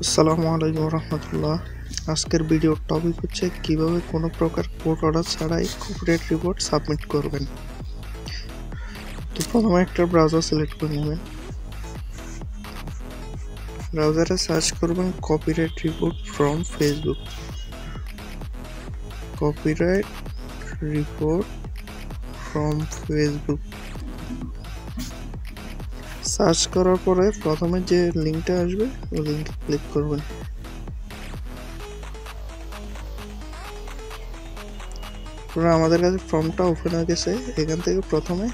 আসসালামু আলাইকুম রহমতুল্লাহ। আজকের ভিডিওর টপিক হচ্ছে কিভাবে কোনো প্রকার কোড অর্ডার ছাড়াই কপিরাইট রিপোর্ট সাবমিট করবেন। তো প্রথমে একটা ব্রাউজার সিলেক্ট করে নেবেন। ব্রাউজারে সার্চ করবেন copyright report from Facebook. Copyright report from Facebook search করার পরে প্রথমে যে লিঙ্কটা আসবে ওই লিঙ্কে ক্লিক করবেন। আমাদের কাছে ফর্মটা ওপেন হয়ে গেছে। এখান থেকে প্রথমে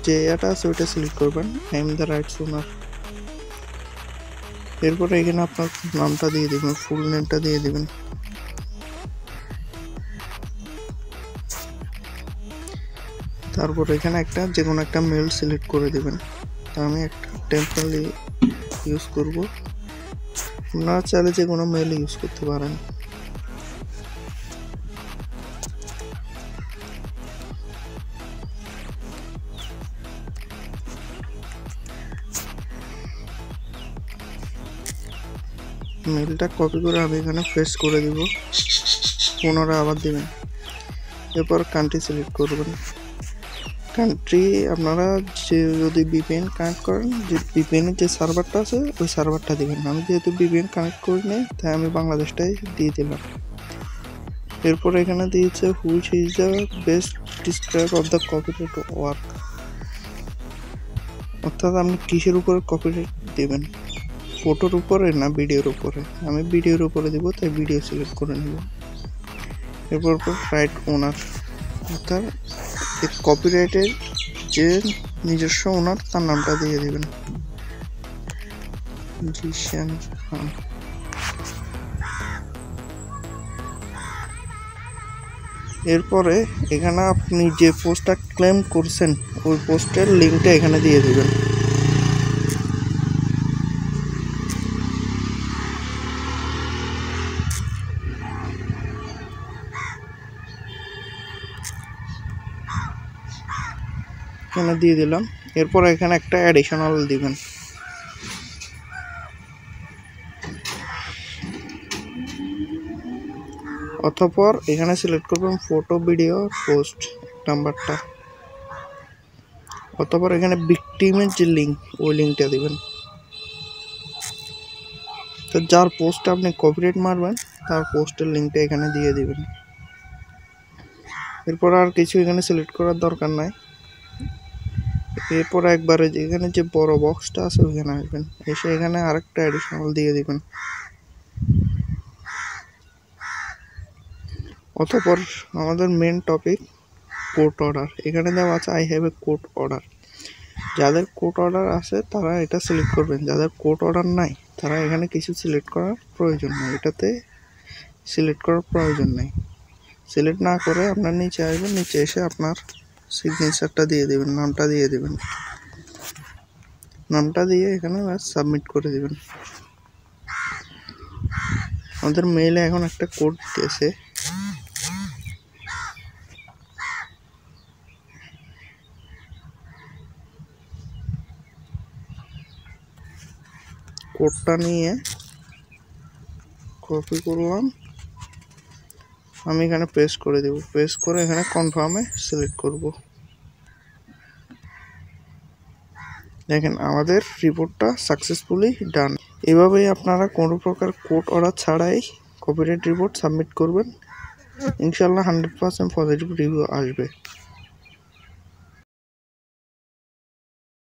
যে এটা আছে ওইটা সিলেক্ট করবেন, আই এম দ্য রাইটস ওনার। এরপরে এখানে আপনার নামটা দিয়ে দিবেন, ফুল নেমটা দিয়ে দিবেন। তারপর এখানে একটা যে কোনো একটা মেল সিলেক্ট করে দিবেন। তো আমি একটা টেম্পোরারি ইউজ করব, আপনারা চাইলে যে কোনো মেল ইউজ করতে পারেন। মেলটা কপি করে আমি এখানে পেস্ট করে দিব, পুনরায় আবার দিবেন। এরপর কান্ট্রি সিলেক্ট করবেন। কান্ট্রি আপনারা যে যদি ভিপিএন কানেক্ট করেন, যে ভিপিএনের যে সার্ভারটা আছে ওই সার্ভারটা দিবেন। আমি যেহেতু ভিপিএন কানেক্ট করি নাই তাই আমি বাংলাদেশটাই দিয়ে দিলাম। এরপর এখানে দিয়েছে which is the best describe of the copyright work, অর্থাৎ আপনি কিসের উপরে কপিরাইট দেবেন, ফটোর উপরে না ভিডিওর উপরে। আমি ভিডিওর উপরে দিব, তাই ভিডিও সিলেক্ট করে নেব। এরপর রাইট ওনার, অর্থাৎ এই কপিরাইটের যে নিজস্ব ওনার তার নামটা দিয়ে দিবেন, জিশান খান। এরপরে এখানে আপনি যে পোস্টটা ক্লেম করছেন ওই পোস্টের লিঙ্কটা এখানে দিয়ে দিবেন। এখানে দিয়ে দিলাম। এরপর এখানে একটা অ্যাডিশনাল দিবেন। অতঃপর এখানে সিলেক্ট করবেন ফটো ভিডিও পোস্ট নাম্বারটা। অতঃপর এখানে ভিকটিমের যে লিঙ্ক ওই লিঙ্কটা দিবেন। তো যার পোস্টে আপনি কপিরাইট মারবেন তার পোস্টের লিঙ্কটা এখানে দিয়ে দিবেন। এরপর আর কিছু এখানে সিলেক্ট করার দরকার নাই। এরপর একবারে এখানে যে বড় বক্সটা আছে ওইখানে আসবেন, এসে এখানে আরেকটা অ্যাডিশনাল দিয়ে দিবেন। অতঃপর আমাদের মেন টপিক কোড অর্ডার, এখানে দেওয়া আছে I have a code order. যাদের কোড অর্ডার আছে তারা এটা সিলেক্ট করবেন, যাদের কোড অর্ডার নাই তারা এখানে কিছু সিলেক্ট করার প্রয়োজন নেই, এটাতে সিলেক্ট করার প্রয়োজন নেই। সিলেক্ট না করে আপনার নিচে আসবেন, নিচে এসে আপনার সিগনেচারটা দিয়ে দেবেন, নামটা দিয়ে দেবেন। নামটা দিয়ে এখানে সাবমিট করে দেবেন। আমাদের মেইলে এখন একটা কোড দিয়েছে, কোডটা নিয়ে কপি করলাম, আমি এখানে পেস্ট করে দেব। পেস্ট করে এখানে কনফার্মে সিলেক্ট করব। দেখেন আমাদের রিপোর্টটা সাকসেসফুলি ডান। এভাবেই আপনারা কোনো প্রকার কোড অর্ডার ছাড়াই কপিরাইট রিপোর্ট সাবমিট করবেন। ইনশাআল্লাহ 100% পজিটিভ রিভিউ আসবে।